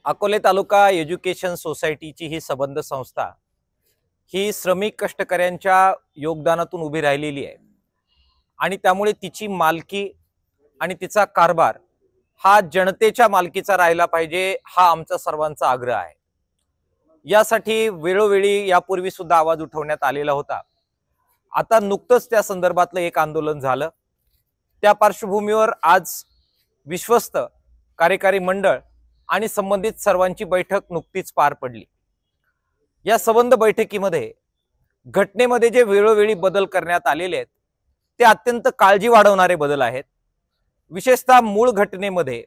अकोले तालुका education सोसायटीची ही संबंध संस्था ही श्रमिक कष्टकऱ्यांच्या योगदानातून उभी राहिलेली आहे आणि त्यामुळे तिची मालकी आणि तिचा कारभार हा जनतेच्या मालकीचा राहिला पाहिजे, हा आमचा सर्वांचा आग्रह आहे। यासाठी वेळोवेळी यापूर्वी सुद्धा आवाज उठवण्यात आलेला होता। आता नुकतंच त्या संदर्भातलं एक आंदोलन झालं। त्या पार्श्वभूमीवर आज विश्वस्त कार्यकारी मंडळ आणि संबंधित सर्वांची बैठक नुकतीच पार पडली। या संबंध बैठकीमध्ये घटनेमध्ये जे वेळोवेळी बदल करण्यात आलेले आहेत ते अत्यंत काळजी वाढवणारे बदल आहेत। विशेषतः मूळ घटनेमध्ये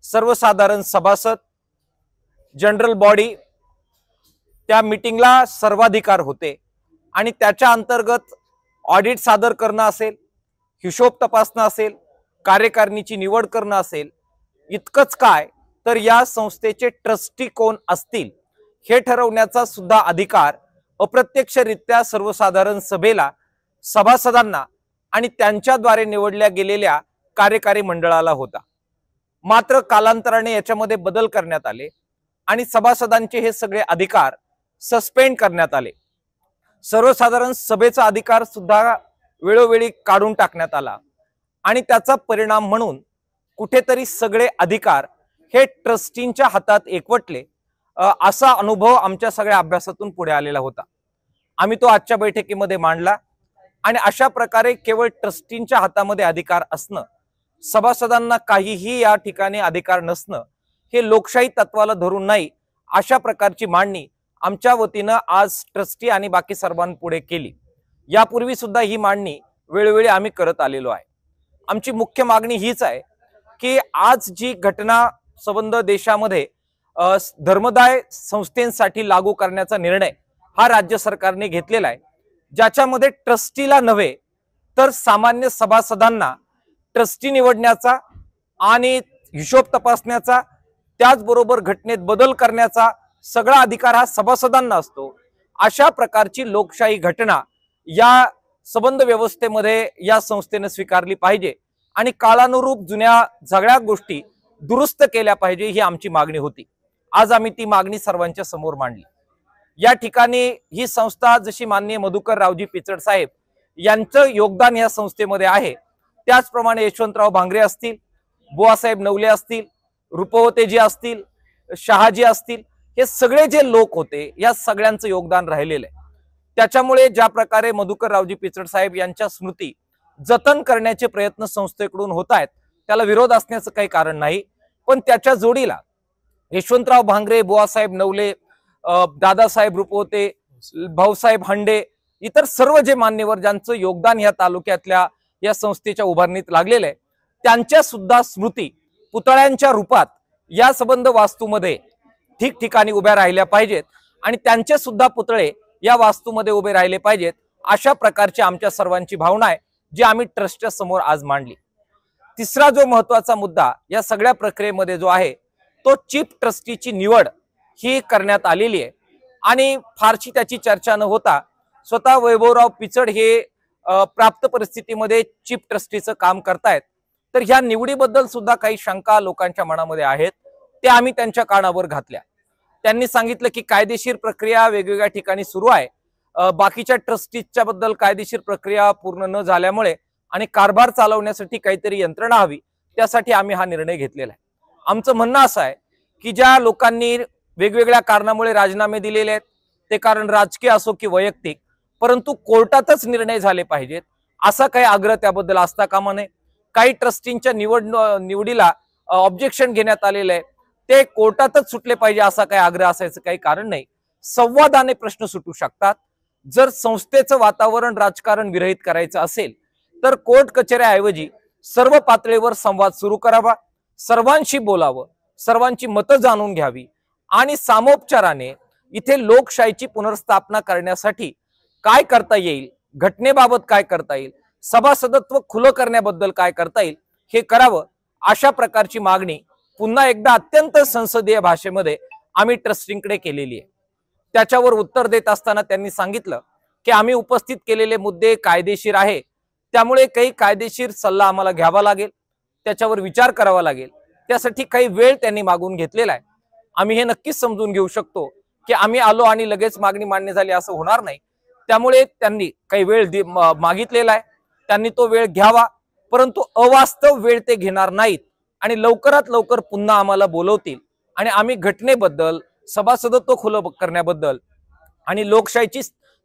सर्वसाधारण सभासद, जनरल बॉडी त्या मीटिंगला सर्वाधिकार होते आणि त्याच्या अंतर्गत ऑडिट सादर करणं असेल, हिशोब तपासणं असेल, कार्यकारिणीची निवड करणं असेल, इतकंच काय तर या संस्थेचे ट्रस्टी कोण असतील हे ठरवण्याचा सुद्धा अधिकार अप्रत्यक्षरित्या सर्वसाधारण सभेला, सभासदांना आणि त्यांच्याद्वारे निवडल्या गेलेल्या कार्यकारी मंडळाला होता। मात्र कालांतराने याच्यामध्ये बदल करण्यात आले आणि सभासदांचे हे सगळे अधिकार सस्पेंड करण्यात आले। सर्वसाधारण सभेचा अधिकार सुद्धा वेळोवेळी काढून टाकण्यात आला आणि त्याचा परिणाम म्हणून कुठेतरी सगळे अधिकार हे ट्रस्टींच्या हातात एकवटले, असा अनुभव आमच्या सगळ्या अभ्यासातून पुढे आलेला होता। आम्ही तो आजच्या बैठकीमध्ये मांडला आणि अशा प्रकारे केवळ ट्रस्टींच्या हातामध्ये अधिकार असणं, सभासदांना काहीही या ठिकाणी अधिकार नसणं हे लोकशाही तत्वाला धरून नाही, अशा प्रकारची मांडणी आमच्या वतीनं आज ट्रस्टी आणि बाकी सर्वांपुढे केली। यापूर्वी सुद्धा ही मांडणी वेळोवेळी आम्ही करत आलेलो आहे। आमची मुख्य मागणी हीच आहे की आज जी घटना संबंध देशामध्ये धर्मदाय संस्थेसाठी लागू करण्याचा निर्णय हा राज्य सरकारने घेतलेला आहे, ज्याच्यामध्ये ट्रस्टीला नव्हे तर सामान्य सभासदांना ट्रस्टी निवडण्याचा आणि हिशोब तपासण्याचा, त्याचबरोबर घटनेत बदल करण्याचा सगळा अधिकार हा सभासदांना असतो। अशा प्रकारची लोकशाही घटना या संबंध व्यवस्थेमध्ये या संस्थेने स्वीकारली पाहिजे आणि काळानुरूप जुन्या सगळ्या गोष्टी दुरुस्त केल्या पाहिजे, ही आमची मागणी होती। आज आम्ही ती मागणी सर्वांच्या समोर मांडली। या ठिकाणी ही संस्था जशी माननीय मधुकर रावजी पिचड साहेब यांचं योगदान या संस्थेमध्ये आहे, त्याचप्रमाणे यशवंतराव भांगरे असतील, बुवासाहेब नवले असतील, रूपवतेजी असतील, शहाजी असतील, हे सगळे जे लोक होते या सगळ्यांचं योगदान राहिलेलं आहे। त्याच्यामुळे ज्या प्रकारे मधुकर रावजी पिचड साहेब यांच्या स्मृती जतन करण्याचे प्रयत्न संस्थेकडून होत आहेत त्याला विरोध असण्याचं काही कारण नाही, पण त्याच्या जोडीला यशवंतराव भांगरे, बुवासाहेब नवले, दादासाहेब रूपवते, भाऊसाहेब हंडे, इतर सर्व जे मान्यवर ज्यांचं योगदान या तालुक्यातल्या या संस्थेच्या उभारणीत लागलेलं आहे त्यांच्या सुद्धा स्मृती पुतळ्यांच्या रूपात या संबंध वास्तूमध्ये ठिकठिकाणी उभ्या राहिल्या पाहिजेत आणि त्यांचे सुद्धा पुतळे या वास्तूमध्ये उभे राहिले पाहिजेत, अशा प्रकारची आमच्या सर्वांची भावना आहे जी आम्ही ट्रस्टच्या समोर आज मांडली। तिसरा जो महत्त्वाचा मुद्दा या सगळ्या प्रक्रियेमध्ये जो आहे तो चीफ ट्रस्टीची निवड ही करण्यात आलेली आहे आणि फारशी त्याची चर्चा न होता स्वतः वैभवराव पिचड हे प्राप्त परिस्थितीमध्ये चीफ ट्रस्टीचं काम करतायत, तर ह्या निवडीबद्दल सुद्धा काही शंका लोकांच्या मनामध्ये आहेत, ते आम्ही त्यांच्या कानावर घातल्या। त्यांनी सांगितलं की कायदेशीर प्रक्रिया वेगवेगळ्या ठिकाणी सुरू आहे, बाकीच्या ट्रस्टीच्या बद्दल कायदेशीर प्रक्रिया पूर्ण न झाल्यामुळे आणि कारभार चालवण्यासाठी काहीतरी यंत्रणा हवी, त्यासाठी आम्ही हा निर्णय घेतलेला आहे। आमचं म्हणणं असं आहे की ज्या लोकांनी वेगवेगळ्या कारणामुळे राजीनामे दिलेले आहेत, ते कारण राजकीय असो की वैयक्तिक, परंतु कोर्टातच निर्णय झाले पाहिजेत असा काही आग्रह त्याबद्दल असता कामा नये। काही ट्रस्टींच्या निवडीला ऑब्जेक्शन घेण्यात आलेलं आहे, ते कोर्टातच सुटले पाहिजे असा काही आग्रह असायचं काही कारण नाही। संवादाने प्रश्न सुटू शकतात। जर संस्थेचं वातावरण राजकारण विरहित करायचं असेल तर कोर्ट कचेऱ्याऐवजी सर्व पातळीवर संवाद सुरू करावा, सर्वांशी बोलावं, सर्वांची मतं जाणून घ्यावी आणि सामोपचाराने इथे लोकशाहीची पुनर्स्थापना करण्यासाठी काय करता येईल, घटनेबाबत काय करता येईल, सभासदत्व खुलं करण्याबद्दल काय करता येईल हे करावं, अशा प्रकारची मागणी पुन्हा एकदा अत्यंत संसदीय भाषेमध्ये आम्ही ट्रस्टींकडे केलेली आहे। त्याच्यावर उत्तर देत असताना त्यांनी सांगितलं की आम्ही उपस्थित केलेले मुद्दे कायदेशीर आहे, त्यामुळे काही कायदेशीर सल्ला आम्हाला घ्यावा लागेल, त्याच्यावर विचार करावा लागेल, त्यासाठी काही वेळ त्यांनी मागून घेतलेला आहे। आम्ही हे नक्कीच समजून घेऊ शकतो की आम्ही आलो आणि लगेच मागणी मान्य झाली असं होणार नाही. त्यामुळे त्यांनी काही वेळ मागितलेला आहे, त्यांनी तो वेळ घ्यावा, परंतु अवास्तव वेळ ते घेणार नाहीत आणि लवकरात लवकर पुन्हा आम्हाला बोलवतील आणि आम्ही घटनेबद्दल, सभासदत्व खुलं करण्याबद्दल आणि लोकशाहीची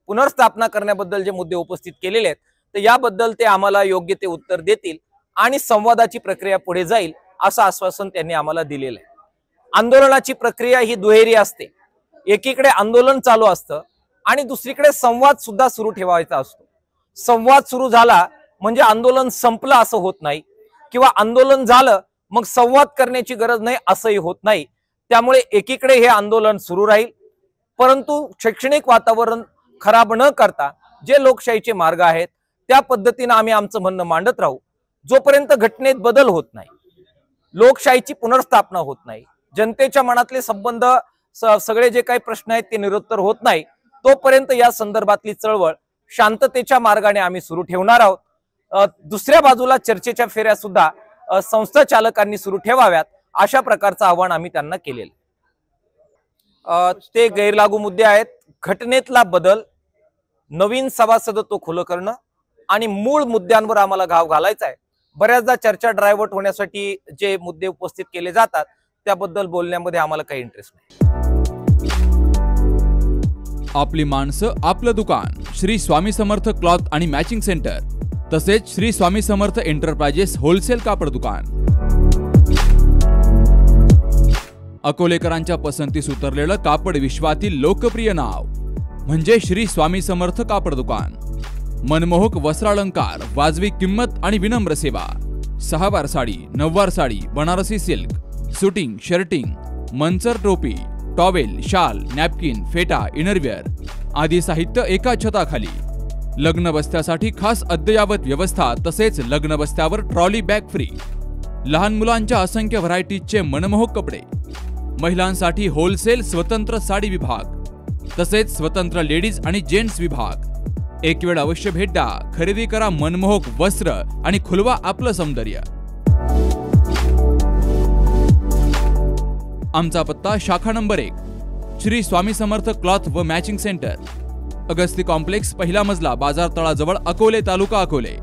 पुनर्स्थापना करण्याबद्दल जे मुद्दे उपस्थित केलेले आहेत तर याबद्दल ते आम्हाला योग्य ते उत्तर देतील आणि संवादाची प्रक्रिया पुढे जाईल असं आश्वासन त्यांनी आम्हाला दिलेलं आहे. आंदोलनाची प्रक्रिया ही दुहेरी असते. एकीकडे आंदोलन चालू असतं आणि दुसरीकडे संवाद सुद्धा सुरू ठेवायचा असतो. संवाद सुरू झाला म्हणजे आंदोलन संपलं असं होत नाही, किंवा आंदोलन झालं मग संवाद करण्याची गरज नाही असंही होत नाही. त्यामुळे एकीकडे हे आंदोलन सुरू राहील, परंतु शैक्षणिक वातावरण खराब न करता जे लोकशाहीचे मार्ग आहेत त्या पद्धतीने आम्ही आमचं म्हणणं मांडत राहू. जोपर्यंत घटनेत बदल होत नाही, लोकशाहीची पुनर्स्थापना होत नाही, जनतेच्या मनातले संबंध सगळे जे काही प्रश्न आहेत ते निरुत्तर होत नाही, तोपर्यंत या संदर्भातली चळवळ शांततेच्या मार्गाने आम्ही सुरू ठेवणार आहोत. दुसऱ्या बाजूला चर्चेच्या फेऱ्या सुद्धा संस्था चालकांनी सुरू ठेवाव्यात अशा प्रकारचं आवाहन आम्ही त्यांना केलेलं. ते गैरलागू मुद्दे आहेत. घटनेतला बदल, नवीन सभासदत्व खुलं करणं आणि मूळ मुद्द्यांवर आम्हाला घाव घालायचा आहे. बऱ्याचदा चर्चा ड्रायव्हर्ट होण्यासाठी जे मुद्दे उपस्थित केले जातात त्याबद्दल बोलण्यामध्ये आम्हाला काही इंटरेस्ट नाही. आपली माणसं, आपलं दुकान. श्री स्वामी समर्थ क्लॉथ आणि मॅचिंग सेंटर, तसेच श्री स्वामी समर्थ एंटरप्राइजेस होलसेल कापड दुकान. अकोलेकरांच्या पसंतीस उतरलेलं कापड विश्वातील लोकप्रिय नाव म्हणजे श्री स्वामी समर्थ कापड दुकान. मनमोहक वस्त्रालंकार, वाजवी किंमत आणि विनम्र सेवा. 6 वार साडी, 9 वार sari, Banarasi silk, suiting, shirting, Manchar टोपी, टॉवेल, शाल, नॅपकिन, फेटा, इनरवेअर आदी साहित्य एका छताखाली. लग्न बस्त्यासाठी खास अद्ययावत व्यवस्था, तसेच लग्न बस्त्यावर ट्रॉली बॅग फ्री. लहान मुलांच्या असंख्य व्हरायटीजचे मनमोहक कपडे. महिलांसाठी होलसेल स्वतंत्र साडी विभाग, तसेच स्वतंत्र लेडीज आणि जेंट्स विभाग. एक वेळ अवश्य भेट द्या. खरेदी करा मनमोहक वस्त्र आणि खुलवा आपलं सौंदर्य. आमचा पत्ता शाखा नंबर 1 श्री स्वामी समर्थ क्लॉथ व मॅचिंग सेंटर, अगस्ती कॉम्प्लेक्स, पहिला मजला, बाजार तळाजवळ, अकोले, तालुका अकोले.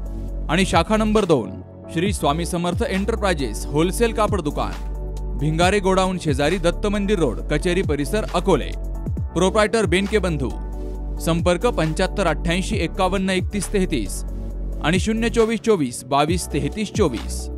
आणि शाखा number 2 Shri Swami Samarth enterprises wholesale कापड दुकान, भिंगारे गोडाऊन शेजारी, दत्त मंदिर रोड, कचेरी परिसर, अकोले. प्रोप्रायटर बेनके बंधू. संपर्क 75 88 51 31 33 आणि 024 24 22 33 24.